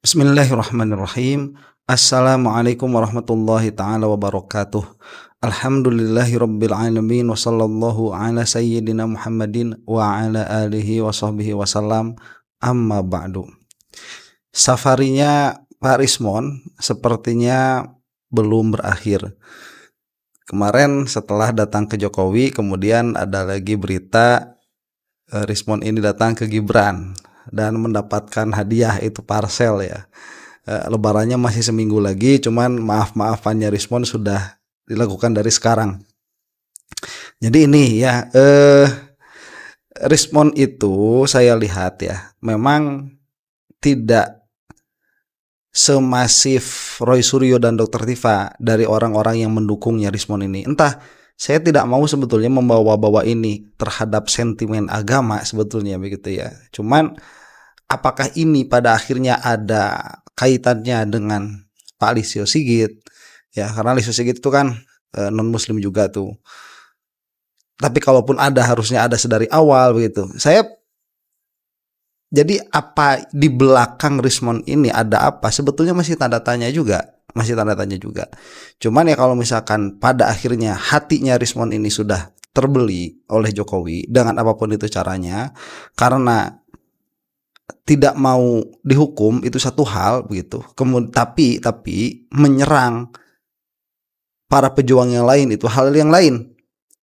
Bismillahirrahmanirrahim. Assalamualaikum warahmatullahi taala wabarakatuh. Alhamdulillahirabbil alamin wa sallallahu ala sayyidina Muhammadin wa ala alihi wa sahbihi wasallam. Amma ba'du. Safarinya Pak Rismon sepertinya belum berakhir. Kemarin setelah datang ke Jokowi, kemudian ada lagi berita Rismon ini datang ke Gibran dan mendapatkan hadiah itu parsel ya. Lebarannya masih seminggu lagi, cuman maaf-maafannya Rismon sudah dilakukan dari sekarang. Jadi ini ya, Rismon itu saya lihat ya, memang tidak semasif Roy Suryo dan Dr. Tifa dari orang-orang yang mendukungnya Rismon ini. Entah, saya tidak mau sebetulnya membawa-bawa ini terhadap sentimen agama sebetulnya begitu ya. Cuman apakah ini pada akhirnya ada kaitannya dengan Pak Lisio Sigit? Ya, karena Lisio Sigit itu kan non muslim juga tuh. Tapi kalaupun ada, harusnya ada sedari awal begitu. Jadi apa di belakang Rismon ini ada apa? Sebetulnya masih tanda tanya juga. Cuman ya kalau misalkan pada akhirnya hatinya Rismon ini sudah terbeli oleh Jokowi dengan apapun itu caranya, karena tidak mau dihukum itu satu hal begitu. Kemudian tapi menyerang para pejuang yang lain itu hal yang lain.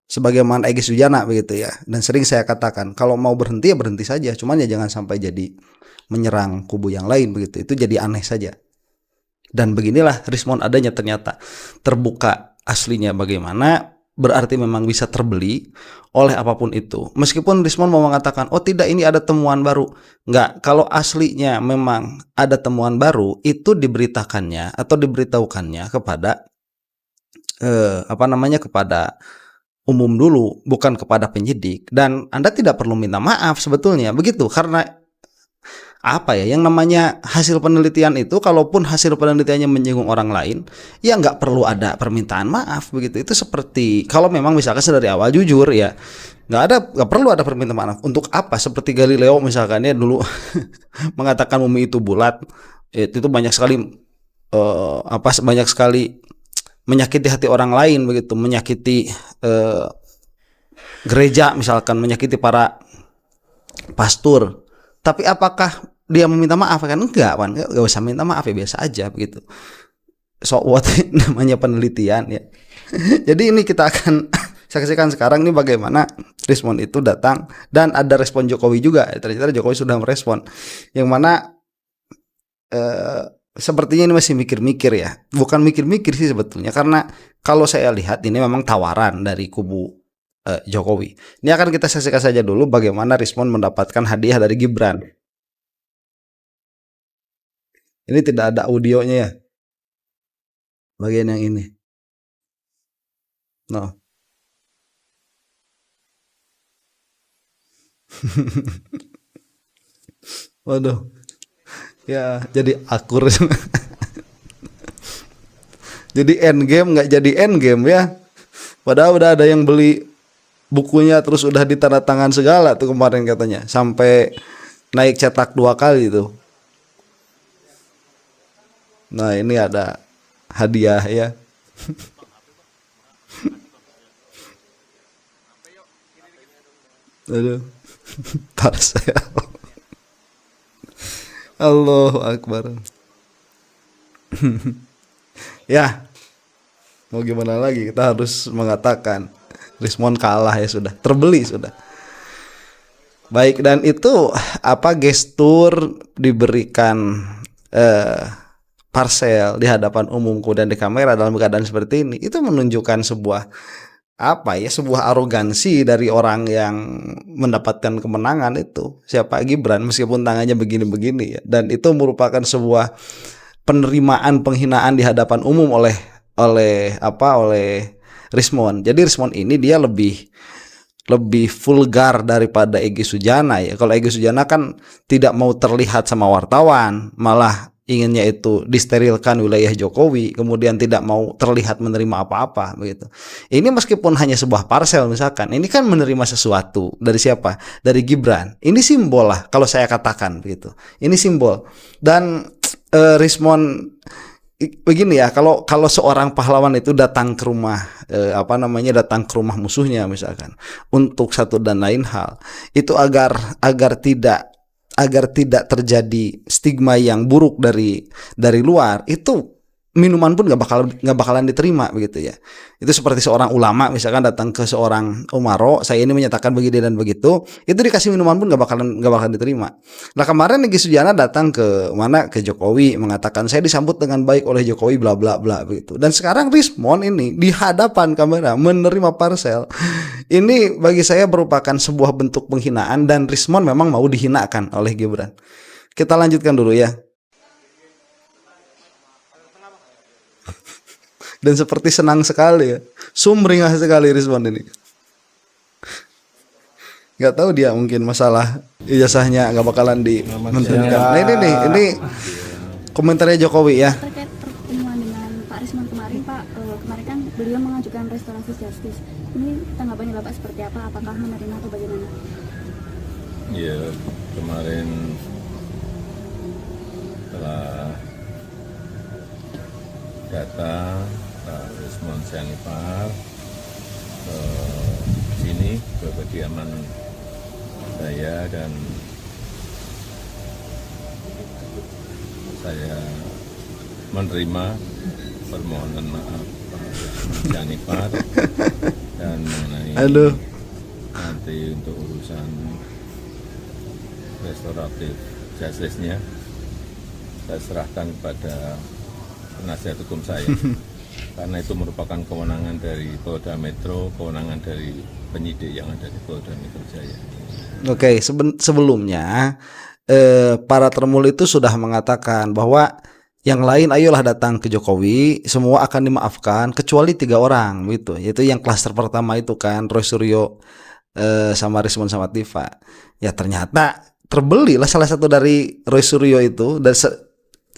Sebagaimana Egy Sujana begitu ya. Dan sering saya katakan kalau mau berhenti ya berhenti saja. Cuman ya jangan sampai jadi menyerang kubu yang lain begitu. Itu jadi aneh saja. Dan beginilah Rismon adanya ternyata terbuka aslinya bagaimana, berarti memang bisa terbeli oleh apapun itu. Meskipun Rismon mau mengatakan, oh tidak ini ada temuan baru. Enggak, kalau aslinya memang ada temuan baru, itu diberitakannya atau diberitahukannya kepada kepada umum dulu, bukan kepada penyidik. Dan Anda tidak perlu minta maaf sebetulnya, begitu. Karena apa ya, yang namanya hasil penelitian itu, kalaupun hasil penelitiannya menyinggung orang lain, ya nggak perlu ada permintaan maaf begitu. Itu seperti kalau memang misalkan dari awal jujur ya, nggak perlu ada permintaan maaf. Untuk apa? Seperti Galileo misalkan ya dulu mengatakan bumi itu bulat, itu banyak sekali banyak sekali menyakiti hati orang lain begitu, menyakiti gereja misalkan, menyakiti para pastor. Tapi apakah dia meminta maaf kan? Enggak usah minta maaf ya, biasa aja begitu. So what namanya penelitian ya. Jadi ini kita akan saksikan sekarang nih bagaimana Rismon itu datang dan ada respon Jokowi juga. Ternyata Jokowi sudah merespon. Yang mana sepertinya ini masih mikir-mikir ya. Bukan mikir-mikir sih sebetulnya, karena kalau saya lihat ini memang tawaran dari kubu Jokowi. Ini akan kita saksikan saja dulu bagaimana Rismon mendapatkan hadiah dari Gibran. Ini tidak ada audionya ya, bagian yang ini. No. Waduh. Ya, jadi akur. Jadi endgame nggak jadi endgame ya. Padahal udah ada yang beli bukunya, terus udah ditandatangan segala tuh kemarin katanya, sampai naik cetak 2 kali tuh. Nah ini ada hadiah ya. Aduh, saya. Allahu Akbar. Ya, mau gimana lagi, kita harus mengatakan Rismon kalah ya, sudah terbeli sudah. Baik, dan itu apa gestur diberikan parsel di hadapan umum kemudian di kamera dalam keadaan seperti ini, itu menunjukkan sebuah sebuah arogansi dari orang yang mendapatkan kemenangan itu, siapa Gibran, meskipun tangannya begini-begini ya. Dan itu merupakan sebuah penerimaan penghinaan di hadapan umum oleh Rismon. Jadi Rismon ini dia lebih vulgar daripada Egy Sujana ya. Kalau Egy Sujana kan tidak mau terlihat sama wartawan, malah inginnya itu disterilkan wilayah Jokowi, kemudian tidak mau terlihat menerima apa-apa begitu. Ini meskipun hanya sebuah parsel misalkan, ini kan menerima sesuatu dari siapa? Dari Gibran. Ini simbol lah kalau saya katakan begitu. Ini simbol. Dan Rismon begini ya, kalau kalau seorang pahlawan itu datang ke rumah datang ke rumah musuhnya misalkan untuk satu dan lain hal, itu agar tidak terjadi stigma yang buruk dari luar, itu minuman pun nggak bakalan diterima begitu ya. Itu seperti seorang ulama misalkan datang ke seorang umaro, saya ini menyatakan begini dan begitu, itu dikasih minuman pun nggak bakalan diterima. Nah kemarin Egy Sujana datang ke Jokowi mengatakan saya disambut dengan baik oleh Jokowi bla bla bla begitu. Dan sekarang Rismon ini di hadapan kamera menerima parcel. Ini bagi saya merupakan sebuah bentuk penghinaan, dan Rismon memang mau dihinakan oleh Gibran. Kita lanjutkan dulu ya. Dan seperti senang sekali ya, sumringah sekali Rismon ini. Nggak tahu dia mungkin masalah ijazahnya nggak bakalan dimentingkan. Nah ini komentarnya Jokowi ya. Terkait pertemuan dengan Pak Rismon kemarin, Pak, kemarin kan beliau mengajukan restorasi justice. Ini tanggapannya Bapak seperti apa? Apakah menerima atau bagaimana? Ya, kemarin telah datang Pak Rismon Syarifar ke sini, ke kediaman saya, dan saya menerima permohonan maaf Pak Rismon Syarifar, dan mengenai nanti untuk urusan restoratif justice-nya saya serahkan kepada penasihat hukum saya. Karena itu merupakan kewenangan dari Polda Metro, kewenangan dari penyidik yang ada di Polda Metro Jaya. Oke, sebelumnya para termul itu sudah mengatakan bahwa yang lain ayolah datang ke Jokowi, semua akan dimaafkan kecuali 3 orang gitu. Yaitu yang klaster pertama itu kan Roy Suryo, sama Rismon sama Tifa. Ya ternyata terbelilah salah satu dari Roy Suryo itu, dan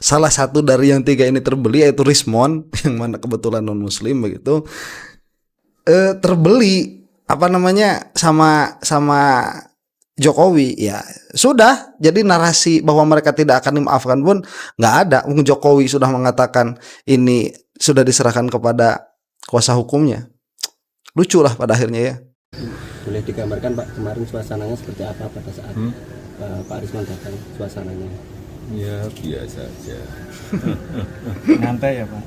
salah satu dari yang 3 ini terbeli, yaitu Rismon yang mana kebetulan non muslim begitu, terbeli sama Jokowi. Ya sudah, jadi narasi bahwa mereka tidak akan dimaafkan pun nggak ada. Jokowi sudah mengatakan ini sudah diserahkan kepada kuasa hukumnya. Lucu lah pada akhirnya ya. Boleh digambarkan Pak, kemarin suasananya seperti apa pada saat Pak Rismon datang, suasananya? Ya biasa aja. Nyantai ya Pak?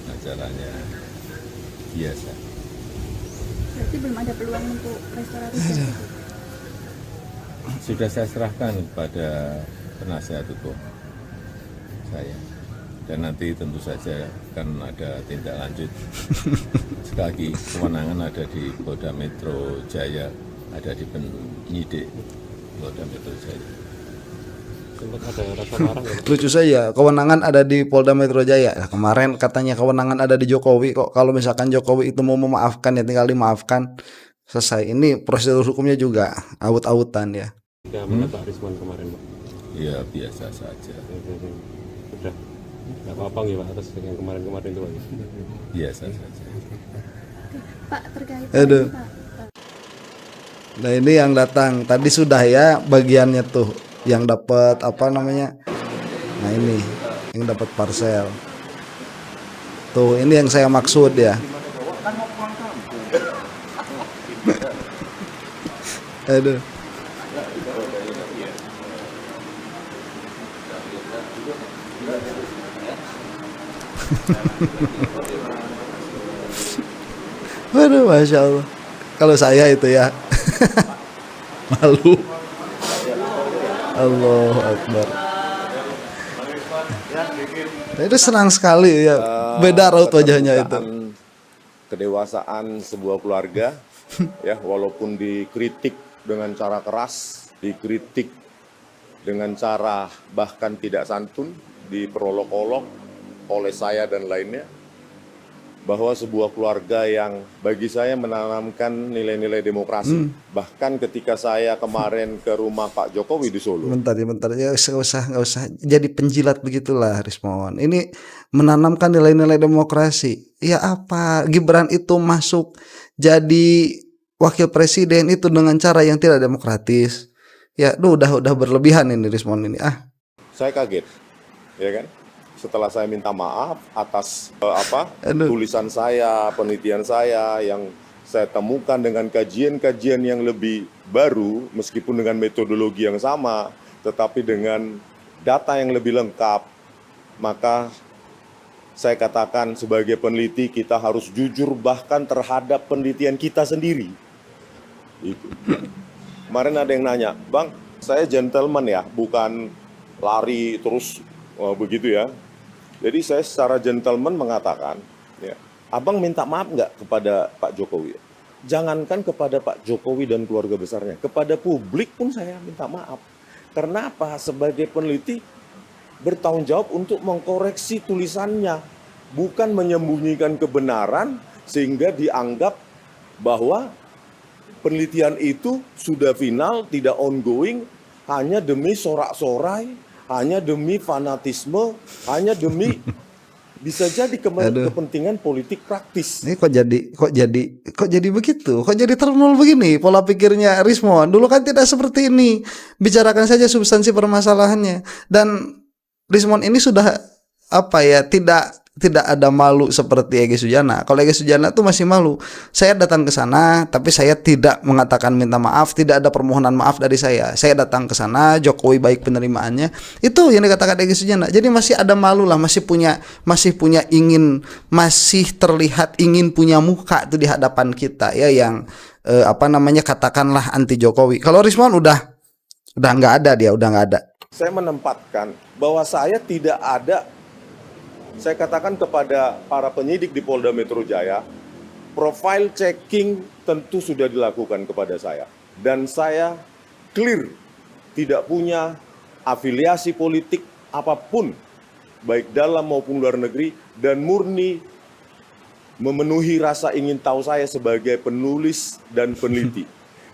Acaranya biasa. Berarti belum ada peluang untuk restorasi justice? Sudah saya serahkan kepada penasihat hukum saya, dan nanti tentu saja akan ada tindak lanjut. Sekali lagi, kewenangan ada di Polda Metro Jaya, ada di penyidik Polda Metro Jaya. Sempat ada rasa marah ya? Lucu saja, kewenangan ada di Polda Metro Jaya. Nah, kemarin katanya kewenangan ada di Jokowi. Kok kalau misalkan Jokowi itu mau memaafkan ya tinggal dimaafkan, selesai. Ini prosedur hukumnya juga aut-autan ya. Tidak Pak Rismon kemarin Pak? Ya biasa saja. Sudah nggak apa-apa ya Pak atas yang kemarin-kemarin itu Pak? Biasa saja. Pak, terkait Aduh. Pak. Nah ini yang datang tadi sudah ya bagiannya tuh, yang dapat nah ini yang dapat parcel tuh, ini yang saya maksud ya. Aduh. Waduh, Masya Allah. Kalau saya itu ya malu. Allahu Akbar. Nah, itu senang sekali ya. Beda raut wajahnya itu. Kedewasaan sebuah keluarga ya, walaupun dikritik dengan cara keras, dikritik dengan cara bahkan tidak santun, diperolok-olok oleh saya dan lainnya, bahwa sebuah keluarga yang bagi saya menanamkan nilai-nilai demokrasi. Bahkan ketika saya kemarin ke rumah Pak Jokowi di Solo. Bentar ya, nggak usah jadi penjilat begitulah Rismon. Ini menanamkan nilai-nilai demokrasi. Ya apa? Gibran itu masuk jadi wakil presiden itu dengan cara yang tidak demokratis. Ya, udah berlebihan ini Rismon ini. Saya kaget ya kan? Setelah saya minta maaf atas Aduh. tulisan saya, penelitian saya yang saya temukan dengan kajian-kajian yang lebih baru, meskipun dengan metodologi yang sama, tetapi dengan data yang lebih lengkap, maka saya katakan sebagai peneliti kita harus jujur bahkan terhadap penelitian kita sendiri. Itu. Kemarin ada yang nanya, Bang, saya gentleman ya, bukan lari terus begitu ya. Jadi saya secara gentleman mengatakan, ya, Abang minta maaf nggak kepada Pak Jokowi? Jangankan kepada Pak Jokowi dan keluarga besarnya, kepada publik pun saya minta maaf. Karena apa? Sebagai peneliti bertanggung jawab untuk mengkoreksi tulisannya, bukan menyembunyikan kebenaran sehingga dianggap bahwa penelitian itu sudah final, tidak ongoing, hanya demi sorak-sorai, hanya demi fanatisme, hanya demi bisa jadi kepentingan politik praktis. Ini kok jadi begitu? Kok jadi termul begini pola pikirnya Rismon? Dulu kan tidak seperti ini. Bicarakan saja substansi permasalahannya. Dan Rismon ini sudah tidak ada malu seperti Egy Sujana. Kalau Egy Sujana tuh masih malu. Saya datang ke sana, tapi saya tidak mengatakan minta maaf, tidak ada permohonan maaf dari saya. Saya datang ke sana, Jokowi baik penerimaannya. Itu yang dikatakan Egy Sujana. Jadi masih ada malu lah, masih terlihat ingin punya muka tuh di hadapan kita ya, yang katakanlah anti Jokowi. Kalau Rismon udah nggak ada, dia udah nggak ada. Saya menempatkan bahwa saya tidak ada. Saya katakan kepada para penyidik di Polda Metro Jaya, profile checking tentu sudah dilakukan kepada saya. Dan saya clear, tidak punya afiliasi politik apapun, baik dalam maupun luar negeri, dan murni memenuhi rasa ingin tahu saya sebagai penulis dan peneliti.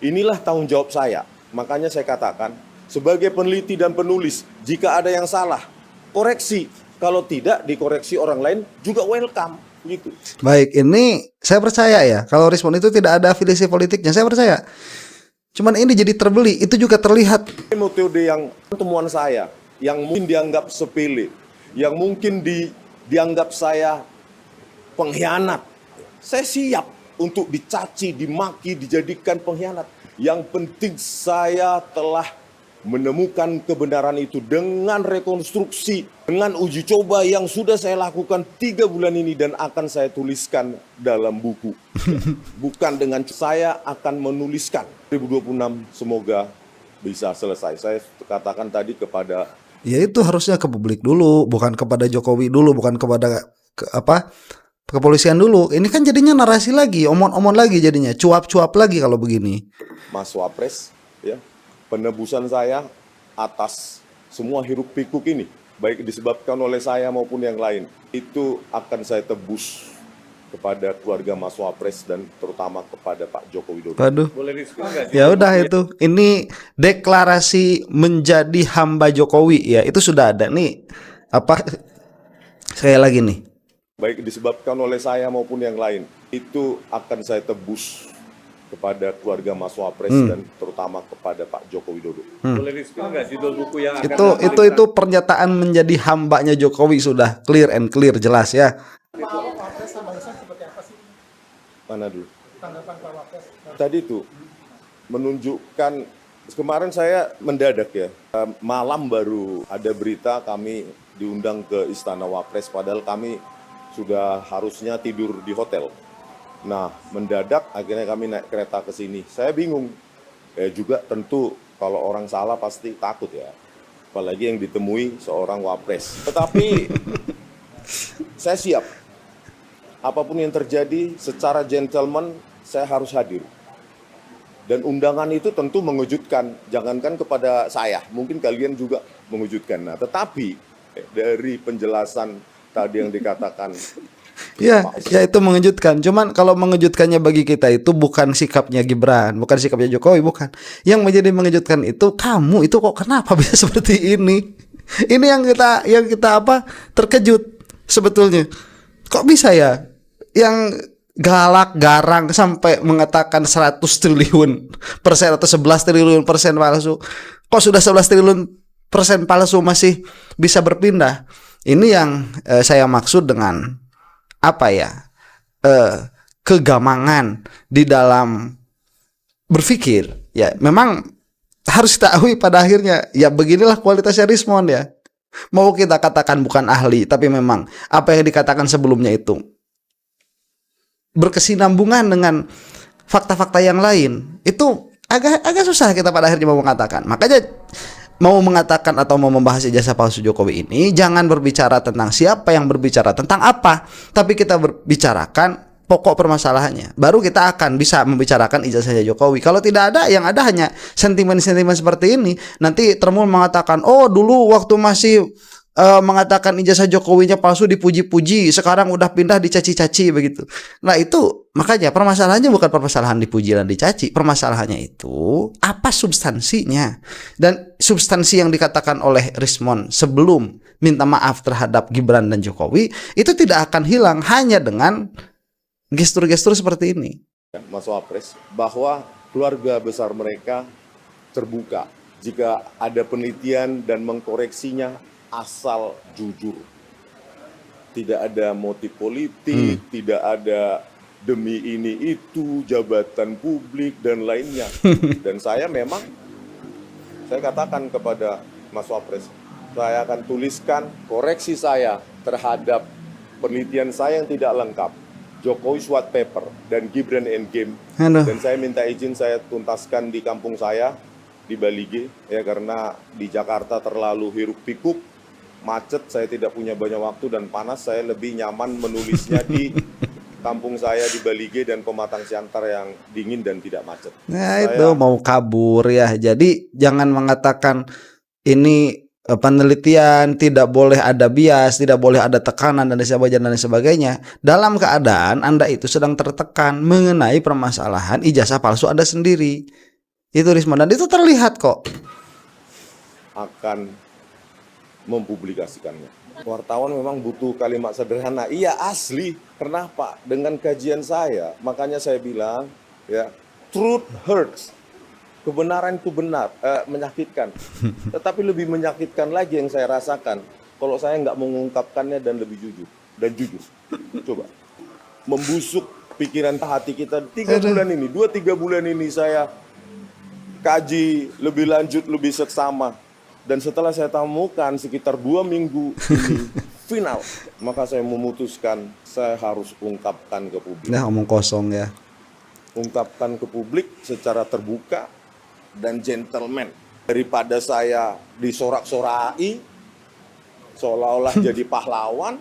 Inilah tanggung jawab saya. Makanya saya katakan, sebagai peneliti dan penulis, jika ada yang salah, koreksi. Kalau tidak dikoreksi orang lain juga welcome gitu. Baik, ini saya percaya ya, kalau Rismon itu tidak ada afiliasi politiknya, saya percaya. Cuman ini jadi terbeli, itu juga terlihat. Metode yang temuan saya, yang mungkin dianggap sepele, yang mungkin dianggap saya pengkhianat. Saya siap untuk dicaci, dimaki, dijadikan pengkhianat. Yang penting saya telah menemukan kebenaran itu dengan rekonstruksi, dengan uji coba yang sudah saya lakukan 3 bulan ini dan akan saya tuliskan dalam buku. Bukan dengan saya akan menuliskan 2026 semoga bisa selesai. Saya katakan tadi kepada, ya itu harusnya ke publik dulu, bukan kepada Jokowi dulu, bukan kepada kepolisian dulu. Ini kan jadinya narasi lagi, omong-omong lagi jadinya, cuap-cuap lagi kalau begini. Mas Wapres, ya, penebusan saya atas semua hiruk pikuk ini, baik disebabkan oleh saya maupun yang lain, itu akan saya tebus kepada keluarga Mas Wapres dan terutama kepada Pak Joko Widodo. Waduh. Ya udah itu. Ini deklarasi menjadi hamba Jokowi ya, itu sudah ada nih. Sekali lagi nih. Baik disebabkan oleh saya maupun yang lain, itu akan saya tebus kepada keluarga Mas Wapres dan terutama kepada Pak Joko Widodo. Boleh di-spill nggak judul buku yang itu pernyataan menjadi hambanya Jokowi sudah clear and clear, jelas ya. Mana dulu? Tadi itu menunjukkan, kemarin saya mendadak ya, malam baru ada berita kami diundang ke Istana Wapres, padahal kami sudah harusnya tidur di hotel. Nah, mendadak akhirnya kami naik kereta ke sini. Saya bingung. Juga tentu kalau orang salah pasti takut ya. Apalagi yang ditemui seorang Wapres. Tetapi saya siap. Apapun yang terjadi secara gentleman saya harus hadir. Dan undangan itu tentu mengejutkan. Jangankan kepada saya, mungkin kalian juga mengejutkan. Nah, tetapi dari penjelasan tadi yang dikatakan, Ya itu mengejutkan. Cuman kalau mengejutkannya bagi kita itu bukan sikapnya Gibran, bukan sikapnya Jokowi, bukan. Yang menjadi mengejutkan itu kamu itu kok kenapa bisa seperti ini? Ini yang kita terkejut sebetulnya. Kok bisa ya? Yang galak, garang sampai mengatakan 100 triliun persen atau 11 triliun persen palsu. Kok sudah 11 triliun persen palsu masih bisa berpindah. Ini yang saya maksud dengan apa ya, kegamangan di dalam berpikir. Ya memang harus kita akui pada akhirnya ya beginilah kualitasnya Rismond ya. Mau kita katakan bukan ahli, tapi memang apa yang dikatakan sebelumnya itu berkesinambungan dengan fakta-fakta yang lain. Itu agak susah kita pada akhirnya mau mengatakan. Makanya mau mengatakan atau mau membahas ijazah palsu Jokowi ini, jangan berbicara tentang siapa yang berbicara tentang apa, tapi kita berbicarakan pokok permasalahannya. Baru kita akan bisa membicarakan ijazahnya Jokowi. Kalau tidak ada, yang ada hanya sentimen-sentimen seperti ini. Nanti Tremul mengatakan, oh dulu waktu masih mengatakan ijazah Jokowinya palsu dipuji-puji, sekarang udah pindah dicaci-caci begitu. Nah itu makanya permasalahannya bukan permasalahan dipuji dan dicaci, permasalahannya itu apa substansinya. Dan substansi yang dikatakan oleh Rismond sebelum minta maaf terhadap Gibran dan Jokowi itu tidak akan hilang hanya dengan gestur-gestur seperti ini. Mas Wapres, bahwa keluarga besar mereka terbuka jika ada penelitian dan mengkoreksinya asal jujur. Tidak ada motif politik, tidak ada demi ini itu, jabatan publik dan lainnya. Dan saya memang, saya katakan kepada Mas Wapres, saya akan tuliskan koreksi saya terhadap penelitian saya yang tidak lengkap. Jokowi SWOT paper dan Gibran Endgame. Dan saya minta izin saya tuntaskan di kampung saya di Balige ya, karena di Jakarta terlalu hiruk pikuk, macet, saya tidak punya banyak waktu dan panas, saya lebih nyaman menulisnya di kampung saya di Balige dan Pematang Siantar yang dingin dan tidak macet. Nah itu mau kabur ya. Jadi jangan mengatakan ini penelitian, tidak boleh ada bias, tidak boleh ada tekanan dan sebagainya. Dalam keadaan Anda itu sedang tertekan mengenai permasalahan ijazah palsu Anda sendiri. Itu Rismond, dan itu terlihat kok. Akan mempublikasikannya. Wartawan memang butuh kalimat sederhana. Iya asli. Kenapa? Dengan kajian saya, makanya saya bilang ya, truth hurts. Kebenaran itu benar, menyakitkan. Tetapi lebih menyakitkan lagi yang saya rasakan kalau saya nggak mengungkapkannya dan lebih jujur. Dan jujur. Coba. Membusuk pikiran hati kita 3 bulan ini, 2-3 bulan ini saya kaji lebih lanjut, lebih seksama. Dan setelah saya temukan sekitar 2 minggu ini final, maka saya memutuskan saya harus ungkapkan ke publik. Nah, omong kosong ya. Ungkapkan ke publik secara terbuka dan gentleman, daripada saya disorak-sorai seolah-olah jadi pahlawan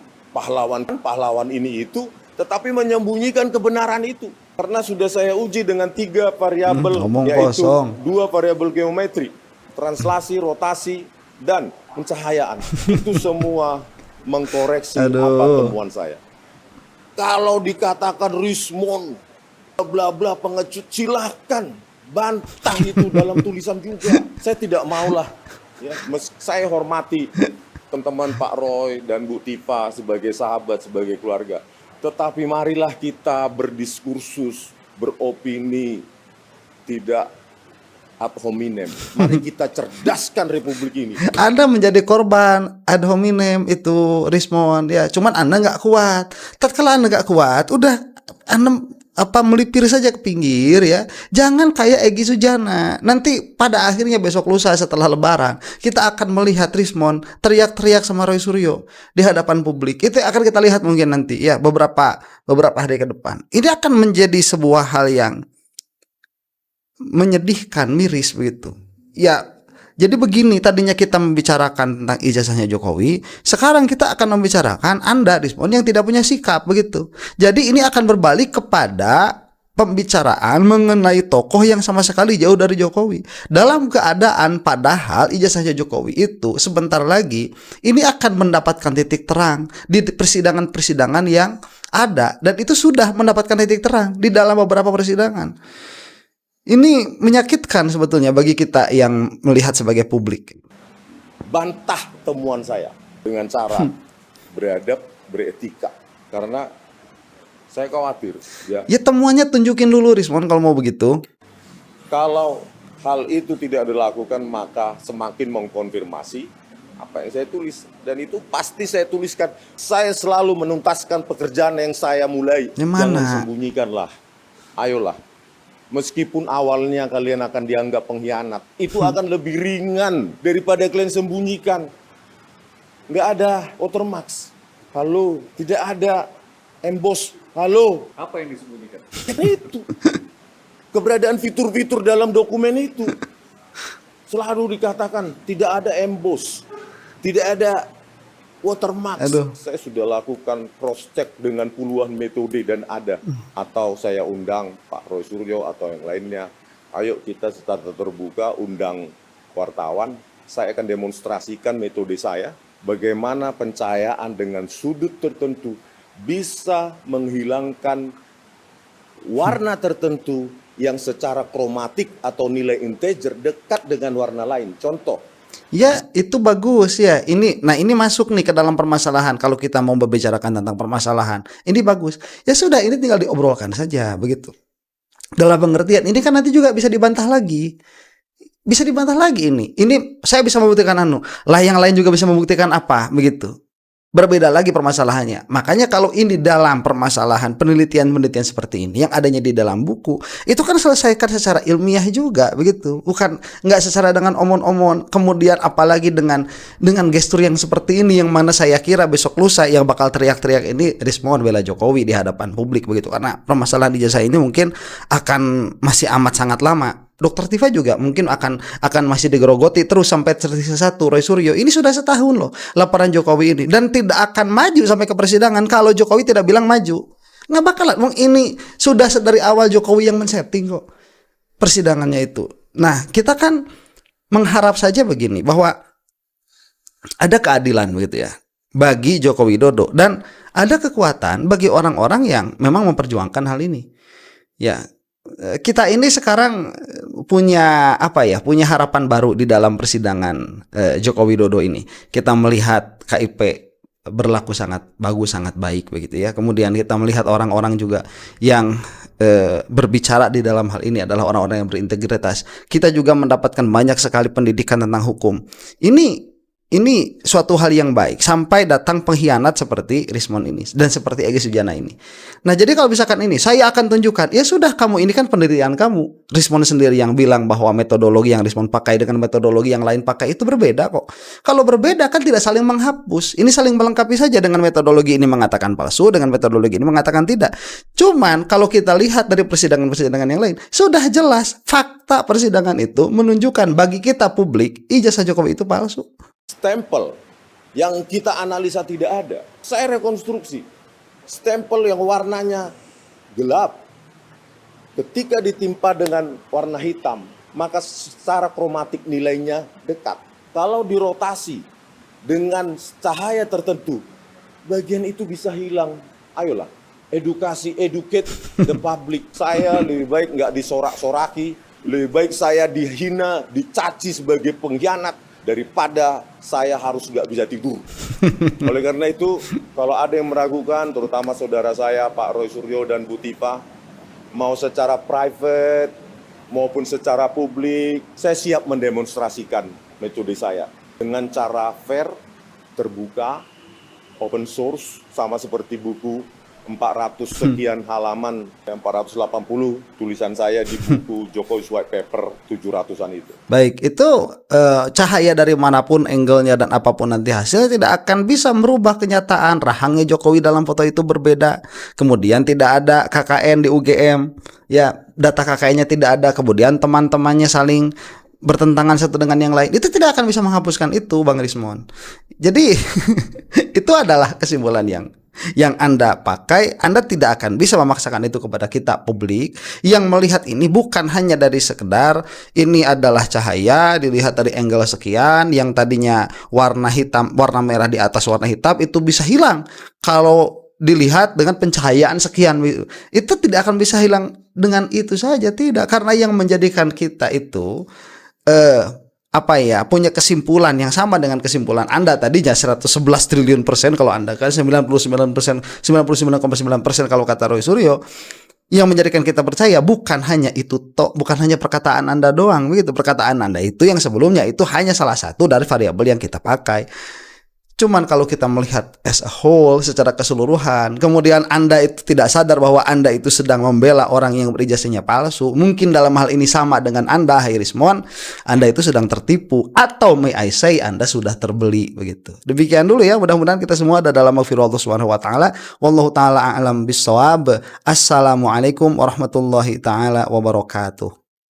ini itu, tetapi menyembunyikan kebenaran itu. Karena sudah saya uji dengan 3 variabel, yaitu 2 variabel geometri, translasi, rotasi, dan pencahayaan. Itu semua mengkoreksi apa temuan saya. Kalau dikatakan Rismond bla bla pengecut, silahkan bantah itu dalam tulisan juga. Saya tidak maulah. Ya, saya hormati teman-teman Pak Roy dan Bu Tifa sebagai sahabat, sebagai keluarga. Tetapi marilah kita berdiskursus, beropini, tidak ad hominem. Mari kita cerdaskan Republik ini. Anda menjadi korban ad hominem itu Rismond ya. Cuman Anda nggak kuat. Tatkala Anda nggak kuat, udah Anda melipir saja ke pinggir ya. Jangan kayak Egy Sujana. Nanti pada akhirnya besok lusa setelah Lebaran kita akan melihat Rismond teriak-teriak sama Roy Suryo di hadapan publik. Itu akan kita lihat mungkin nanti ya beberapa hari ke depan. Ini akan menjadi sebuah hal yang menyedihkan, miris begitu. Ya, jadi begini, tadinya kita membicarakan tentang ijazahnya Jokowi, sekarang kita akan membicarakan Anda Rismond yang tidak punya sikap begitu. Jadi ini akan berbalik kepada pembicaraan mengenai tokoh yang sama sekali jauh dari Jokowi. Dalam keadaan padahal ijazahnya Jokowi itu sebentar lagi ini akan mendapatkan titik terang di persidangan-persidangan yang ada, dan itu sudah mendapatkan titik terang di dalam beberapa persidangan. Ini menyakitkan sebetulnya bagi kita yang melihat sebagai publik. Bantah temuan saya dengan cara beradab, beretika. Karena saya khawatir. Ya temuannya tunjukin dulu Rismond kalau mau begitu. Kalau hal itu tidak dilakukan, maka semakin mengkonfirmasi apa yang saya tulis. Dan itu pasti saya tuliskan. Saya selalu menuntaskan pekerjaan yang saya mulai. Yang mana? Jangan sembunyikanlah. Ayolah. Meskipun awalnya kalian akan dianggap pengkhianat, itu akan lebih ringan daripada kalian sembunyikan. Nggak ada watermark. Halo, tidak ada emboss. Halo. Apa yang disembunyikan? Itu. Keberadaan fitur-fitur dalam dokumen itu. Selalu dikatakan tidak ada emboss. Tidak ada watermark. Saya sudah lakukan cross check dengan puluhan metode dan ada. Atau saya undang Pak Roy Suryo atau yang lainnya. Ayo kita secara terbuka undang wartawan. Saya akan demonstrasikan metode saya. Bagaimana pencahayaan dengan sudut tertentu bisa menghilangkan warna tertentu yang secara kromatik atau nilai integer dekat dengan warna lain. Contoh. Ya, itu bagus ya. Ini masuk nih ke dalam permasalahan. Kalau kita mau membicarakan tentang permasalahan, ini bagus. Ya sudah, ini tinggal diobrolkan saja, begitu. Dalam pengertian, ini kan nanti juga bisa dibantah lagi. Bisa dibantah lagi ini. Ini saya bisa membuktikan lah yang lain juga bisa membuktikan apa, begitu. Berbeda lagi permasalahannya. Makanya kalau ini dalam permasalahan penelitian-penelitian seperti ini yang adanya di dalam buku, itu kan selesaikan secara ilmiah juga, begitu. Bukan nggak secara dengan omon-omon. Kemudian apalagi dengan gestur yang seperti ini, yang mana saya kira besok lusa yang bakal teriak-teriak ini Rismon bela Jokowi di hadapan publik, begitu. Karena permasalahan ijazah ini mungkin akan masih amat sangat lama. Dokter Tifa juga mungkin akan masih digerogoti terus sampai tersisa satu. Roy Suryo ini sudah setahun loh laporan Jokowi ini, dan tidak akan maju sampai ke persidangan kalau Jokowi tidak bilang maju. Nggak bakalan. Ini sudah dari awal Jokowi yang men-setting kok persidangannya itu. Nah, kita kan mengharap saja begini, bahwa ada keadilan begitu ya bagi Joko Widodo, dan ada kekuatan bagi orang-orang yang memang memperjuangkan hal ini. Ya, kita ini sekarang punya punya harapan baru di dalam persidangan Joko Widodo ini. Kita melihat KIP berlaku sangat bagus, sangat baik begitu ya. Kemudian kita melihat orang-orang juga yang berbicara di dalam hal ini adalah orang-orang yang berintegritas. Kita juga mendapatkan banyak sekali pendidikan tentang hukum. Ini suatu hal yang baik sampai datang pengkhianat seperti Rismon ini dan seperti Egy Sujana ini. Nah, jadi kalau misalkan ini saya akan tunjukkan, ya sudah, kamu ini kan penelitian kamu. Rismon sendiri yang bilang bahwa metodologi yang Rismon pakai dengan metodologi yang lain pakai itu berbeda kok. Kalau berbeda kan tidak saling menghapus. Ini saling melengkapi saja, dengan metodologi ini mengatakan palsu, dengan metodologi ini mengatakan tidak. Cuman kalau kita lihat dari persidangan-persidangan yang lain, sudah jelas fakta persidangan itu menunjukkan bagi kita publik ijazah Jokowi itu palsu. Stempel yang kita analisa tidak ada. Saya rekonstruksi. Stempel yang warnanya gelap, ketika ditimpa dengan warna hitam, maka secara kromatik nilainya dekat. Kalau dirotasi dengan cahaya tertentu, bagian itu bisa hilang. Ayolah, educate the public. Saya lebih baik nggak disorak-soraki, lebih baik saya dihina, dicaci sebagai pengkhianat, daripada saya harus nggak bisa tidur. Oleh karena itu, kalau ada yang meragukan, terutama saudara saya, Pak Roy Suryo dan Bu Tifa, mau secara private maupun secara publik, saya siap mendemonstrasikan metode saya. Dengan cara fair, terbuka, open source, sama seperti buku 400 sekian halaman, 480 tulisan saya di buku Jokowi White Paper 700-an itu. Baik, itu cahaya dari manapun angle-nya dan apapun nanti hasilnya tidak akan bisa merubah kenyataan. Rahangnya Jokowi dalam foto itu berbeda. Kemudian tidak ada KKN di UGM. Ya, data KKN-nya tidak ada. Kemudian teman-temannya saling bertentangan satu dengan yang lain. Itu tidak akan bisa menghapuskan itu, Bang Rismon. Jadi itu adalah kesimpulan yang Anda pakai. Anda tidak akan bisa memaksakan itu kepada kita publik yang melihat ini bukan hanya dari sekedar ini adalah cahaya dilihat dari angle sekian, yang tadinya warna hitam, warna merah di atas warna hitam itu bisa hilang kalau dilihat dengan pencahayaan sekian. Itu tidak akan bisa hilang dengan itu saja, tidak, karena yang menjadikan kita itu punya kesimpulan yang sama dengan kesimpulan Anda tadinya 111 triliun persen kalau Anda kan 99,9% kalau kata Roy Suryo. Yang menjadikan kita percaya bukan hanya itu bukan hanya perkataan Anda doang begitu. Perkataan Anda itu yang sebelumnya itu hanya salah satu dari variabel yang kita pakai. Cuman kalau kita melihat as a whole secara keseluruhan, kemudian Anda itu tidak sadar bahwa Anda itu sedang membela orang yang berijazahnya palsu, mungkin dalam hal ini sama dengan Anda, Hairismon, Anda itu sedang tertipu, atau may I say Anda sudah terbeli begitu. Demikian dulu ya, mudah-mudahan kita semua ada dalam maghfirah Allah Subhanahu wa taala. Wallahu taala a'lam bissawab. Assalamualaikum warahmatullahi taala wabarakatuh.